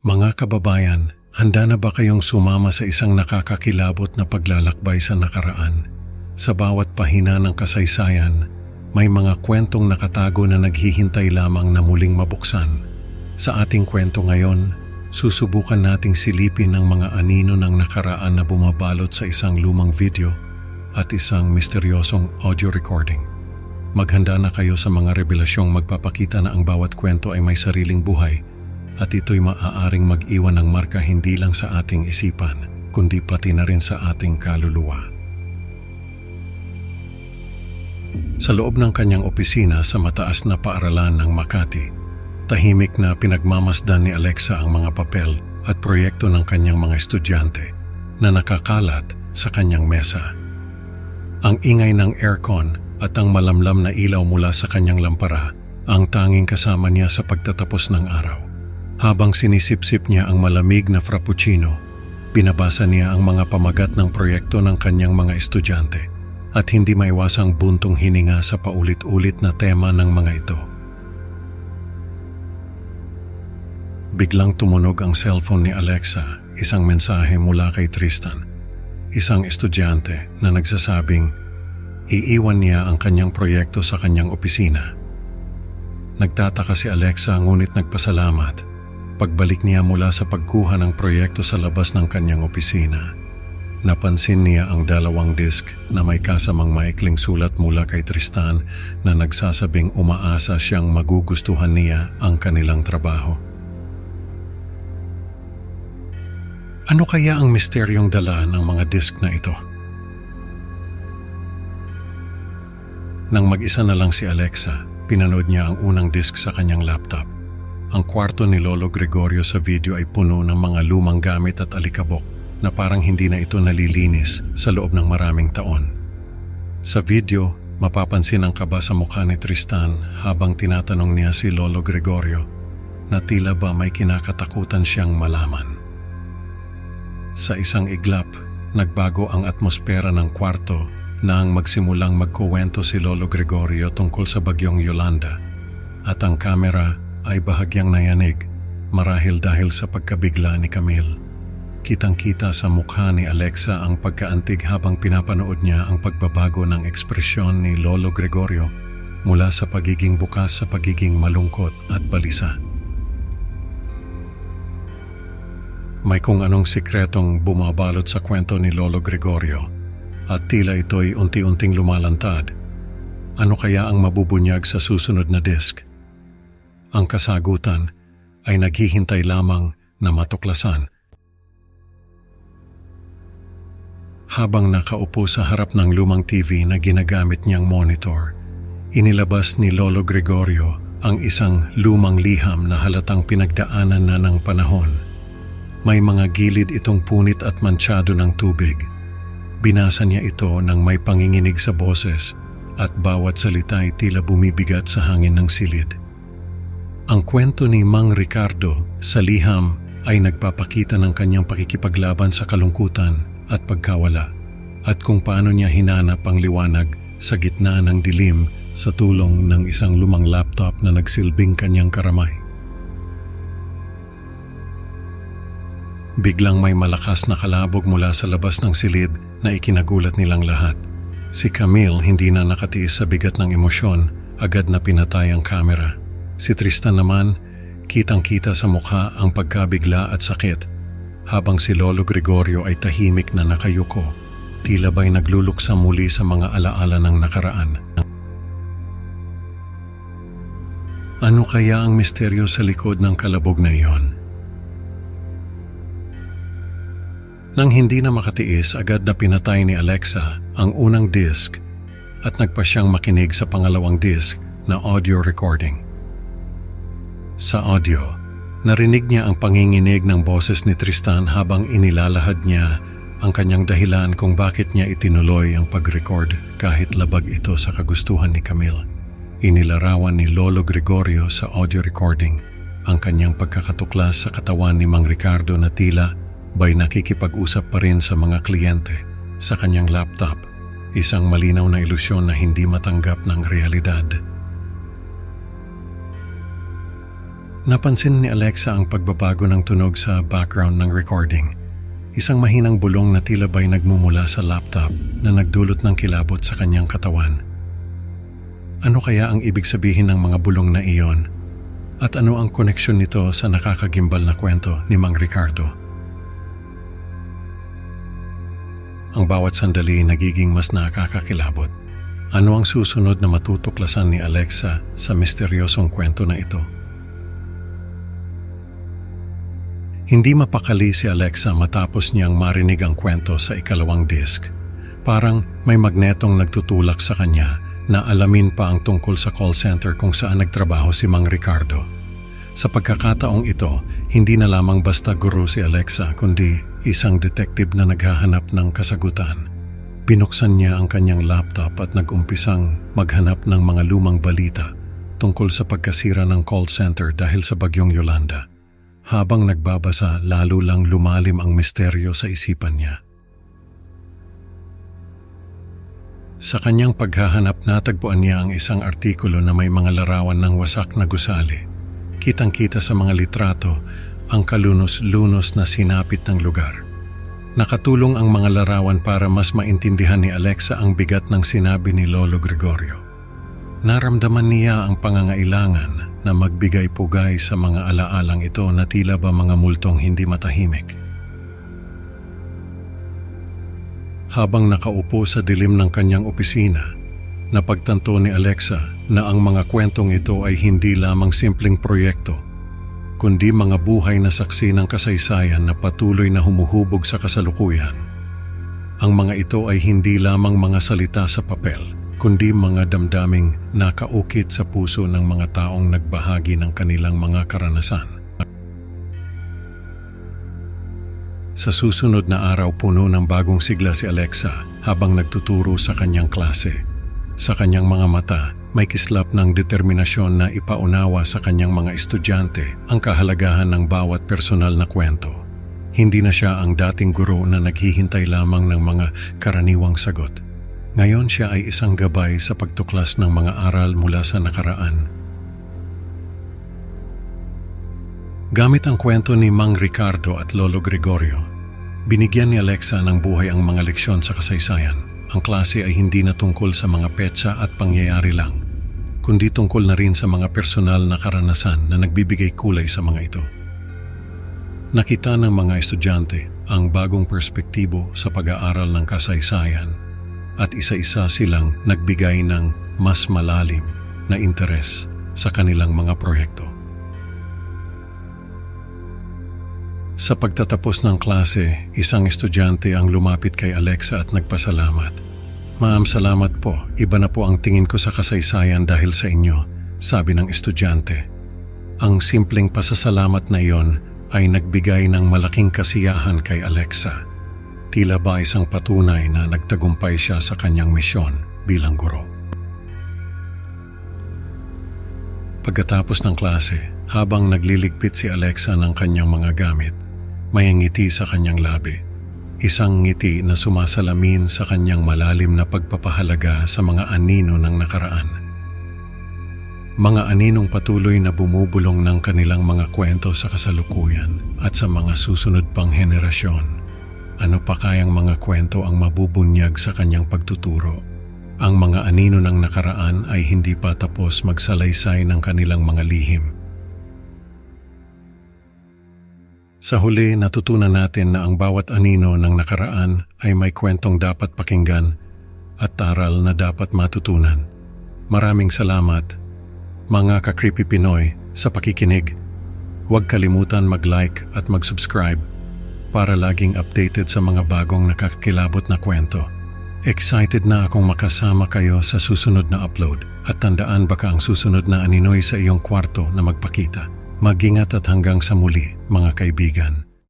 Mga kababayan, handa na ba kayong sumama sa isang nakakakilabot na paglalakbay sa nakaraan? Sa bawat pahina ng kasaysayan, may mga kwentong nakatago na naghihintay lamang na muling mabuksan. Sa ating kwento ngayon, susubukan nating silipin ang mga anino ng nakaraan na bumabalot sa isang lumang video at isang misteryosong audio recording. Maghanda na kayo sa mga revelasyong magpapakita na ang bawat kwento ay may sariling buhay at ito'y maaaring mag-iwan ng marka hindi lang sa ating isipan, kundi pati na rin sa ating kaluluwa. Sa loob ng kanyang opisina sa mataas na paaralan ng Makati, tahimik na pinagmamasdan ni Alexa ang mga papel at proyekto ng kanyang mga estudyante na nakakalat sa kanyang mesa. Ang ingay ng aircon at ang malamlam na ilaw mula sa kanyang lampara ang tanging kasama niya sa pagtatapos ng araw. Habang sinisipsip niya ang malamig na frappuccino, binabasa niya ang mga pamagat ng proyekto ng kanyang mga estudyante at hindi maiwasang buntong hininga sa paulit-ulit na tema ng mga ito. Biglang tumunog ang cellphone ni Alexa, isang mensahe mula kay Tristan, isang estudyante na nagsasabing iiwan niya ang kanyang proyekto sa kanyang opisina. Nagtataka si Alexa ngunit nagpasalamat. Pagbalik niya mula sa pagkuha ng proyekto sa labas ng kanyang opisina, napansin niya ang 2 disk na may kasamang maikling sulat mula kay Tristan na nagsasabing umaasa siyang magugustuhan niya ang kanilang trabaho. Ano kaya ang misteryong dala ng mga disk na ito? Nang mag-isa na lang si Alexa, pinanood niya ang unang disk sa kanyang laptop. Ang kwarto ni Lolo Gregorio sa video ay puno ng mga lumang gamit at alikabok na parang hindi na ito nalilinis sa loob ng maraming taon. Sa video, mapapansin ang kaba sa mukha ni Tristan habang tinatanong niya si Lolo Gregorio na tila ba may kinakatakutan siyang malaman. Sa isang iglap, nagbago ang atmosfera ng kwarto nang magsimulang magkuwento si Lolo Gregorio tungkol sa bagyong Yolanda at ang kamera ay bahagyang nayanig marahil dahil sa pagkabigla ni Camille. Kitang-kita sa mukha ni Alexa ang pagkaantig habang pinapanood niya ang pagbabago ng ekspresyon ni Lolo Gregorio mula sa pagiging bukas sa pagiging malungkot at balisa. May kung anong sikretong bumabalot sa kwento ni Lolo Gregorio at tila ito'y unti-unting lumalantad. Ano kaya ang mabubunyag sa susunod na disk? Ang kasagutan ay naghihintay lamang na matuklasan. Habang nakaupo sa harap ng lumang TV na ginagamit niyang monitor, inilabas ni Lolo Gregorio ang isang lumang liham na halatang pinagdaanan na ng panahon. May mga gilid itong punit at mantsado ng tubig. Binasa niya ito ng may panginginig sa boses at bawat salita ay tila bumibigat sa hangin ng silid. Ang kwento ni Mang Ricardo sa liham ay nagpapakita ng kanyang pakikipaglaban sa kalungkutan at pagkawala at kung paano niya hinanap ang liwanag sa gitna ng dilim sa tulong ng isang lumang laptop na nagsilbing kanyang karamay. Biglang may malakas na kalabog mula sa labas ng silid na ikinagulat nilang lahat. Si Camille hindi na nakatiis sa bigat ng emosyon, agad na pinatay ang kamera. Si Tristan naman, kitang-kita sa mukha ang pagkabigla at sakit, habang si Lolo Gregorio ay tahimik na nakayuko, tila ba'y nagluluksa muli sa mga alaala ng nakaraan. Ano kaya ang misteryo sa likod ng kalabog na iyon? Nang hindi na makatiis, agad na pinatay ni Alexa ang unang disk at nagpa siyang makinig sa pangalawang disk na audio recording. Sa audio, narinig niya ang panginginig ng boses ni Tristan habang inilalahad niya ang kanyang dahilan kung bakit niya itinuloy ang pag-record kahit labag ito sa kagustuhan ni Camille. Inilarawan ni Lolo Gregorio sa audio recording ang kanyang pagkakatuklas sa katawan ni Mang Ricardo na tila ba'y nakikipag-usap pa rin sa mga kliyente sa kanyang laptop, isang malinaw na ilusyon na hindi matanggap ng realidad. Napansin ni Alexa ang pagbabago ng tunog sa background ng recording. Isang mahinang bulong na tila ba'y nagmumula sa laptop na nagdulot ng kilabot sa kanyang katawan. Ano kaya ang ibig sabihin ng mga bulong na iyon? At ano ang koneksyon nito sa nakakagimbal na kwento ni Mang Ricardo? Ang bawat sandali nagiging mas nakakakilabot. Ano ang susunod na matutuklasan ni Alexa sa misteryosong kwento na ito? Hindi mapakali si Alexa matapos niyang marinig ang kwento sa ikalawang disc. Parang may magnetong nagtutulak sa kanya na alamin pa ang tungkol sa call center kung saan nagtrabaho si Mang Ricardo. Sa pagkakataong ito, hindi na lamang basta guro si Alexa kundi isang detective na naghahanap ng kasagutan. Binuksan niya ang kanyang laptop at nag-umpisang maghanap ng mga lumang balita tungkol sa pagkasira ng call center dahil sa bagyong Yolanda. Habang nagbabasa, lalo lang lumalim ang misteryo sa isipan niya. Sa kanyang paghahanap, natagpuan niya ang isang artikulo na may mga larawan ng wasak na gusali. Kitang-kita sa mga litrato ang kalunos-lunos na sinapit ng lugar. Nakatulong ang mga larawan para mas maintindihan ni Alexa ang bigat ng sinabi ni Lolo Gregorio. Naramdaman niya ang pangangailangan na magbigay pugay sa mga alaalang ito na tila ba mga multong hindi matahimik. Habang nakaupo sa dilim ng kanyang opisina, napagtanto ni Alexa na ang mga kwentong ito ay hindi lamang simpleng proyekto, kundi mga buhay na saksi ng kasaysayan na patuloy na humuhubog sa kasalukuyan. Ang mga ito ay hindi lamang mga salita sa papel, kundi mga damdaming nakaukit sa puso ng mga taong nagbahagi ng kanilang mga karanasan. Sa susunod na araw, puno ng bagong sigla si Alexa habang nagtuturo sa kanyang klase. Sa kanyang mga mata, may kislap ng determinasyon na ipaunawa sa kanyang mga estudyante ang kahalagahan ng bawat personal na kwento. Hindi na siya ang dating guro na naghihintay lamang ng mga karaniwang sagot. Ngayon siya ay isang gabay sa pagtuklas ng mga aral mula sa nakaraan. Gamit ang kwento ni Mang Ricardo at Lolo Gregorio, binigyan ni Alexa ng buhay ang mga leksyon sa kasaysayan. Ang klase ay hindi na tungkol sa mga petsa at pangyayari lang, kundi tungkol na rin sa mga personal na karanasan na nagbibigay kulay sa mga ito. Nakita ng mga estudyante ang bagong perspektibo sa pag-aaral ng kasaysayan at isa-isa silang nagbigay ng mas malalim na interes sa kanilang mga proyekto. Sa pagtatapos ng klase, isang estudyante ang lumapit kay Alexa at nagpasalamat. "Ma'am, salamat po. Iba na po ang tingin ko sa kasaysayan dahil sa inyo," sabi ng estudyante. Ang simpleng pasasalamat na iyon ay nagbigay ng malaking kasiyahan kay Alexa. Tila ba isang patunay na nagtagumpay siya sa kanyang misyon bilang guro. Pagkatapos ng klase, habang nagliligpit si Alexa ng kanyang mga gamit, may ngiti sa kanyang labi. Isang ngiti na sumasalamin sa kanyang malalim na pagpapahalaga sa mga anino ng nakaraan. Mga aninong patuloy na bumubulong ng kanilang mga kwento sa kasalukuyan at sa mga susunod pang henerasyon. Ano pa kayang mga kwento ang mabubunyag sa kanyang pagtuturo? Ang mga anino ng nakaraan ay hindi pa tapos magsalaysay ng kanilang mga lihim. Sa huli, natutunan natin na ang bawat anino ng nakaraan ay may kwentong dapat pakinggan at aral na dapat matutunan. Maraming salamat, mga ka-Creepy Pinoy, sa pakikinig. Huwag kalimutan mag-like at mag-subscribe para laging updated sa mga bagong nakakakilabot na kwento. Excited na akong makasama kayo sa susunod na upload at tandaan baka ang susunod na aninoy sa iyong kwarto na magpakita. Mag-ingat at hanggang sa muli, mga kaibigan.